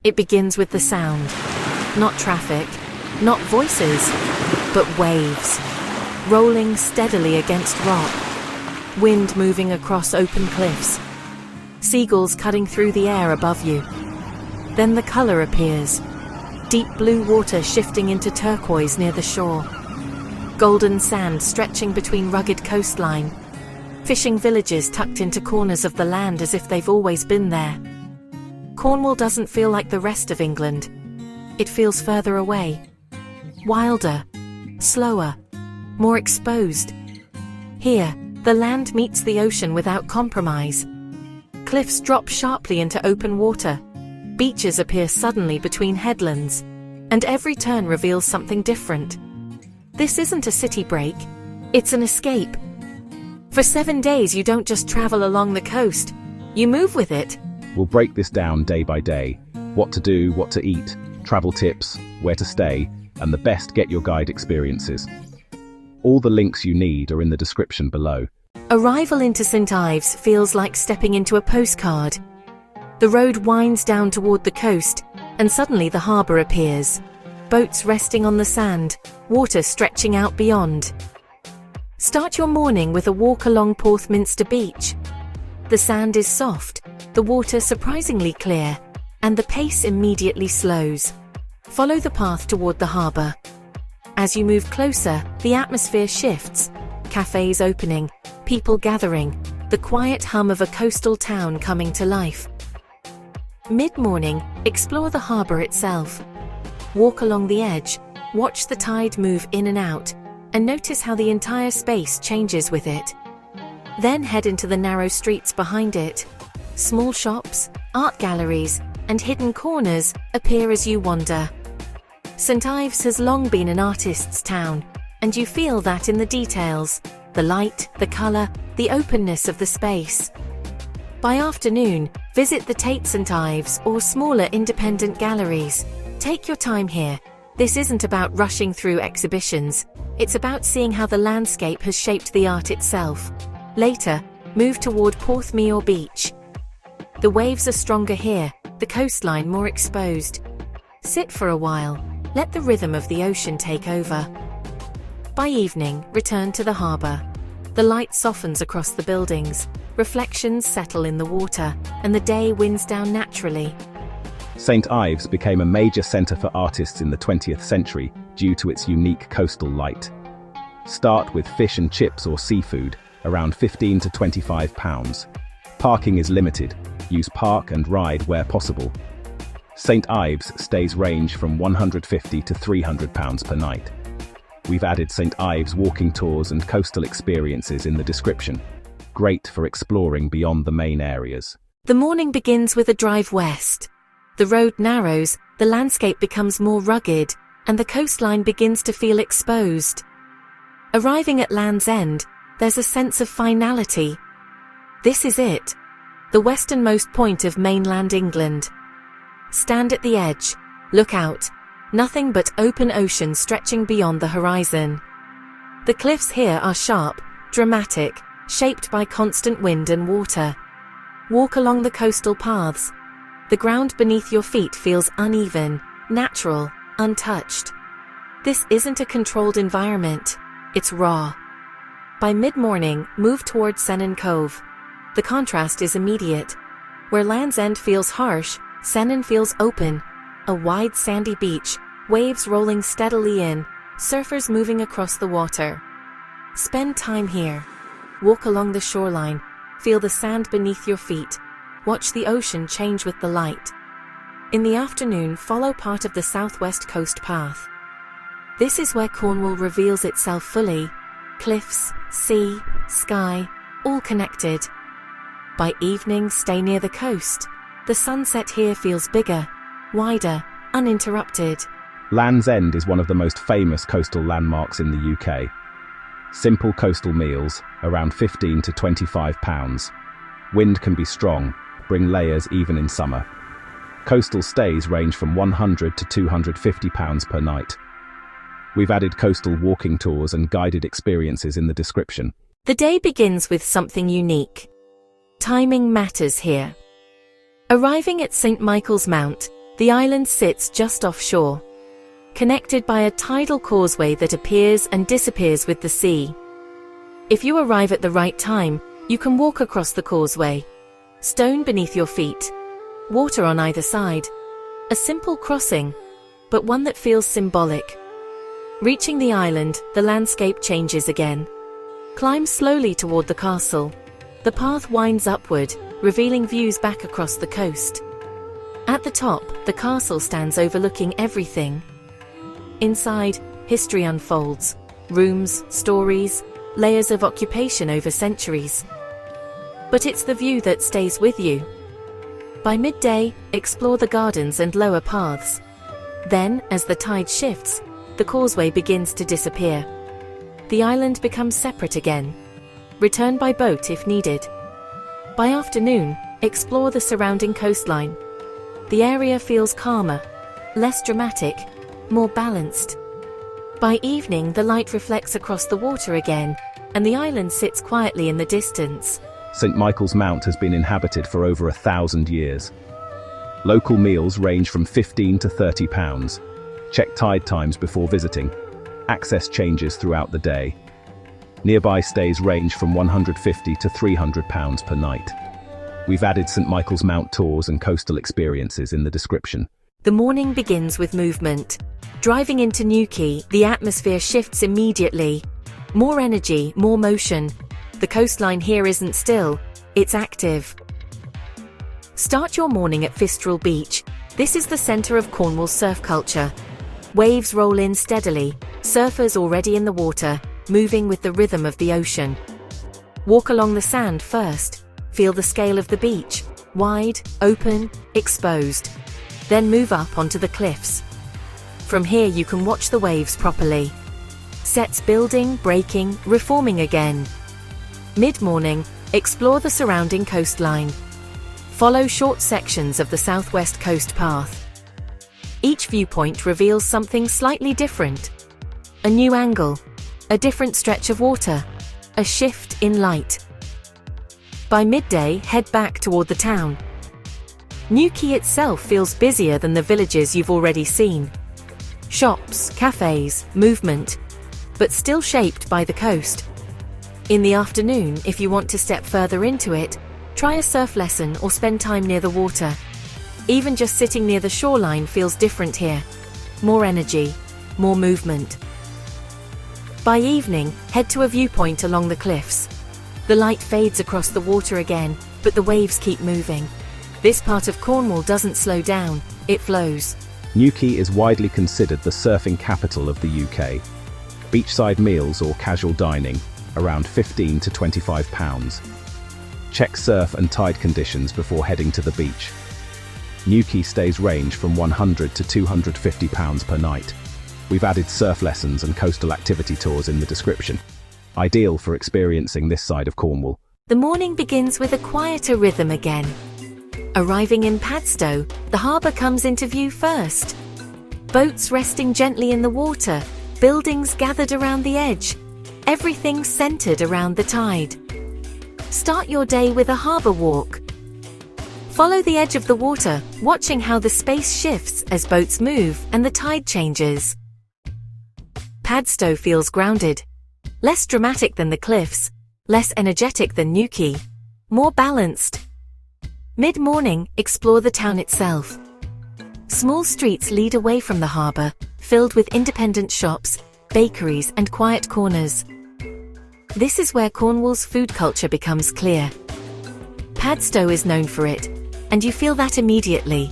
It begins with the sound. Not traffic, not voices, but waves. Rolling steadily against rock. Wind moving across open cliffs. Seagulls cutting through the air above you. Then the color appears. Deep blue water shifting into turquoise near the shore. Golden sand stretching between rugged coastline. Fishing villages tucked into corners of the land as if they've always been there. Cornwall doesn't feel like the rest of England. It feels further away. Wilder. Slower. More exposed. Here, the land meets the ocean without compromise. Cliffs drop sharply into open water. Beaches appear suddenly between headlands. And every turn reveals something different. This isn't a city break. It's an escape. For 7 days you don't just travel along the coast. You move with it. We'll break this down day by day. What to do, what to eat, travel tips, where to stay, and the best Get Your Guide experiences. All the links you need are in the description below. Arrival into St. Ives feels like stepping into a postcard. The road winds down toward the coast, and suddenly the harbour appears. Boats resting on the sand, water stretching out beyond. Start your morning with a walk along Porthminster Beach. The sand is soft, the water surprisingly clear, and the pace immediately slows. Follow the path toward the harbour. As you move closer, the atmosphere shifts. Cafes opening, people gathering, the quiet hum of a coastal town coming to life. Mid-morning, explore the harbour itself. Walk along the edge, watch the tide move in and out, and notice how the entire space changes with it. Then head into the narrow streets behind it. Small shops, art galleries, and hidden corners appear as you wander. St. Ives has long been an artist's town, and you feel that in the details, the light, the colour, the openness of the space. By afternoon, visit the Tate St. Ives or smaller independent galleries. Take your time here. This isn't about rushing through exhibitions, it's about seeing how the landscape has shaped the art itself. Later, move toward Porthmeor Beach. The waves are stronger here, the coastline more exposed. Sit for a while, let the rhythm of the ocean take over. By evening, return to the harbour. The light softens across the buildings, reflections settle in the water, and the day winds down naturally. St. Ives became a major centre for artists in the 20th century due to its unique coastal light. Start with fish and chips or seafood, around £15 to £25. Parking is limited. Use park and ride where possible. St. Ives stays range from £150 to £300 per night. We've added St. Ives walking tours and coastal experiences in the description. Great for exploring beyond the main areas. The morning begins with a drive west. The road narrows, the landscape becomes more rugged, and the coastline begins to feel exposed. Arriving at Land's End, there's a sense of finality. This is it, the westernmost point of mainland England. Stand at the edge, look out, nothing but open ocean stretching beyond the horizon. The cliffs here are sharp, dramatic, shaped by constant wind and water. Walk along the coastal paths. The ground beneath your feet feels uneven, natural, untouched. This isn't a controlled environment, it's raw. By mid-morning, move towards Scenic Cove. The contrast is immediate. Where Land's End feels harsh, Scenic feels open. A wide sandy beach, waves rolling steadily in, surfers moving across the water. Spend time here. Walk along the shoreline, feel the sand beneath your feet. Watch the ocean change with the light. In the afternoon, follow part of the southwest coast path. This is where Cornwall reveals itself fully. Cliffs, sea, sky, all connected. By evening, stay near the coast. The sunset here feels bigger, wider, uninterrupted. Land's End is one of the most famous coastal landmarks in the UK. Simple coastal meals, around £15 to £25. Wind can be strong, bring layers even in summer. Coastal stays range from £100 to £250 per night. We've added coastal walking tours and guided experiences in the description. The day begins with something unique. Timing matters here. Arriving at St. Michael's Mount, The island sits just offshore, connected by a tidal causeway that appears and disappears with the sea. If you arrive at the right time, you can walk across the causeway. Stone beneath your feet, water on either side. A simple crossing, but one that feels symbolic. Reaching the island, the landscape changes again. Climb slowly toward the castle. The path winds upward, revealing views back across the coast. At the top, the castle stands overlooking everything. Inside, history unfolds. Rooms, stories, layers of occupation over centuries. But it's the view that stays with you. By midday, explore the gardens and lower paths. Then, as the tide shifts, the causeway begins to disappear. The island becomes separate again. Return by boat if needed. By afternoon, explore the surrounding coastline. The area feels calmer, less dramatic, more balanced. By evening, the light reflects across the water again, and the island sits quietly in the distance. St. Michael's Mount has been inhabited for over 1,000 years. Local meals range from £15 to £30. Check tide times before visiting. Access changes throughout the day. Nearby stays range from £150 to £300 per night. We've added St. Michael's Mount tours and coastal experiences in the description. The morning begins with movement. Driving into Newquay, the atmosphere shifts immediately. More energy, more motion. The coastline here isn't still, it's active. Start your morning at Fistral Beach. This is the center of Cornwall's surf culture. Waves roll in steadily, surfers already in the water, moving with the rhythm of the ocean. Walk along the sand first. Feel the scale of the beach, wide, open, exposed. Then move up onto the cliffs. From here you can watch the waves properly. Sets building, breaking, reforming again. Mid-morning, explore the surrounding coastline. Follow short sections of the southwest coast path. Each viewpoint reveals something slightly different. A new angle, a different stretch of water, a shift in light. By midday, head back toward the town. Newquay itself feels busier than the villages you've already seen. Shops, cafes, movement, but still shaped by the coast. In the afternoon, if you want to step further into it, try a surf lesson or spend time near the water. Even just sitting near the shoreline feels different here. More energy, more movement. By evening, head to a viewpoint along the cliffs. The light fades across the water again, but the waves keep moving. This part of Cornwall doesn't slow down, it flows. Newquay is widely considered the surfing capital of the UK. Beachside meals or casual dining, around £15 to £25. Check surf and tide conditions before heading to the beach. Newquay stays range from £100 to £250 per night. We've added surf lessons and coastal activity tours in the description. Ideal for experiencing this side of Cornwall. The morning begins with a quieter rhythm again. Arriving in Padstow, the harbour comes into view first. Boats resting gently in the water, buildings gathered around the edge. Everything centered around the tide. Start your day with a harbour walk. Follow the edge of the water, watching how the space shifts as boats move and the tide changes. Padstow feels grounded. Less dramatic than the cliffs, less energetic than Newquay, more balanced. Mid-morning, explore the town itself. Small streets lead away from the harbour, filled with independent shops, bakeries and quiet corners. This is where Cornwall's food culture becomes clear. Padstow is known for it, and you feel that immediately.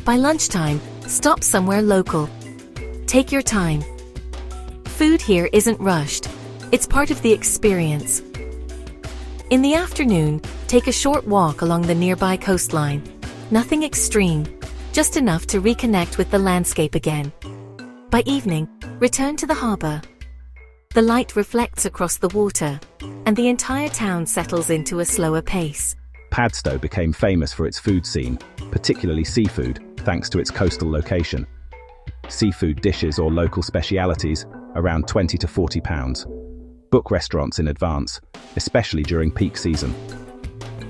By lunchtime, stop somewhere local. Take your time. Food here isn't rushed. It's part of the experience. In the afternoon, take a short walk along the nearby coastline. Nothing extreme, just enough to reconnect with the landscape again. By evening, return to the harbour. The light reflects across the water, and the entire town settles into a slower pace. Padstow became famous for its food scene, particularly seafood, thanks to its coastal location. Seafood dishes or local specialities, around £20 to £40. Book restaurants in advance, especially during peak season.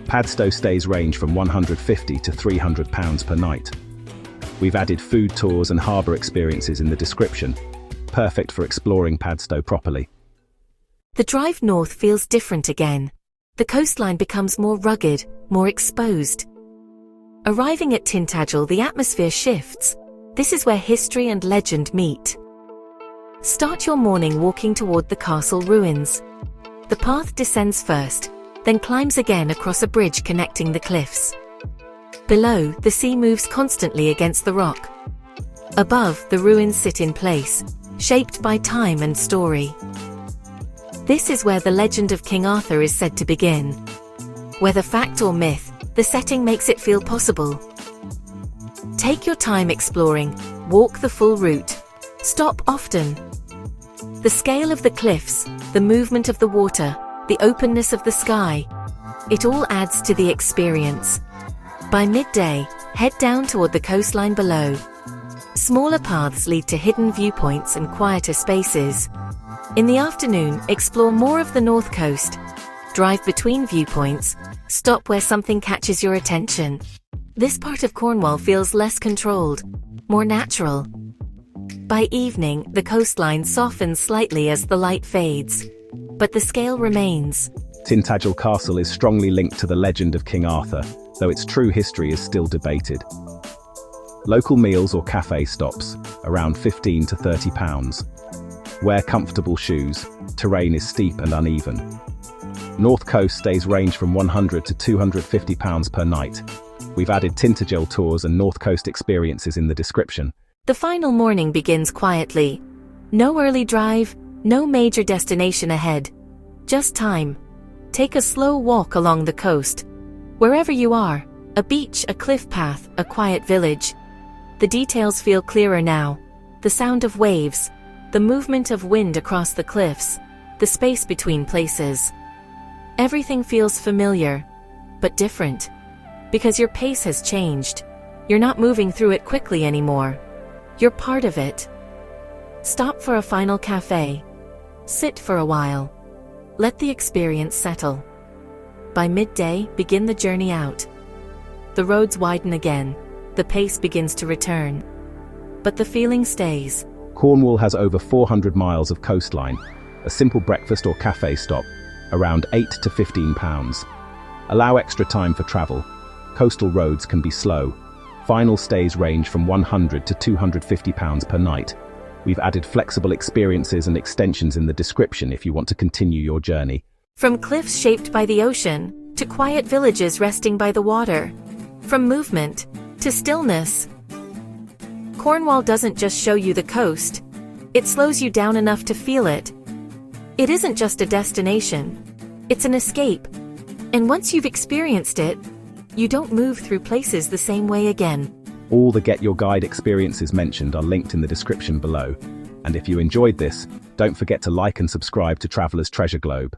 Padstow stays range from £150 to £300 per night. We've added food tours and harbour experiences in the description, perfect for exploring Padstow properly. The drive north feels different again. The coastline becomes more rugged, more exposed. Arriving at Tintagel, the atmosphere shifts. This is where history and legend meet. Start your morning walking toward the castle ruins. The path descends first, then climbs again across a bridge connecting the cliffs. Below, the sea moves constantly against the rock. Above, the ruins sit in place, shaped by time and story. This is where the legend of King Arthur is said to begin. Whether fact or myth, the setting makes it feel possible. Take your time exploring, walk the full route. Stop often. The scale of the cliffs, the movement of the water, the openness of the sky, it all adds to the experience. By midday, head down toward the coastline below. Smaller paths lead to hidden viewpoints and quieter spaces. In the afternoon, explore more of the north coast. Drive between viewpoints, stop where something catches your attention. This part of Cornwall feels less controlled, more natural. By evening, the coastline softens slightly as the light fades, but the scale remains. Tintagel Castle is strongly linked to the legend of King Arthur, though its true history is still debated. Local meals or cafe stops, around £15 to £30. Wear comfortable shoes, terrain is steep and uneven. North Coast stays range from £100 to £250 per night. We've added Tintagel tours and North Coast experiences in the description. The final morning begins quietly. No early drive, no major destination ahead. Just time. Take a slow walk along the coast. Wherever you are, a beach, a cliff path, a quiet village. The details feel clearer now. The sound of waves, the movement of wind across the cliffs, the space between places. Everything feels familiar, but different. Because your pace has changed. You're not moving through it quickly anymore. You're part of it. Stop for a final cafe. Sit for a while. Let the experience settle. By midday, begin the journey out. The roads widen again. The pace begins to return. But the feeling stays. Cornwall has over 400 miles of coastline. A simple breakfast or cafe stop, around £8 to £15. Allow extra time for travel. Coastal roads can be slow. Final stays range from £100 to £250 per night. We've added flexible experiences and extensions in the description if you want to continue your journey. From cliffs shaped by the ocean, to quiet villages resting by the water. From movement, to stillness. Cornwall doesn't just show you the coast. It slows you down enough to feel it. It isn't just a destination. It's an escape. And once you've experienced it, you don't move through places the same way again. All the Get Your Guide experiences mentioned are linked in the description below. And if you enjoyed this, don't forget to like and subscribe to Traveller's Treasure Globe.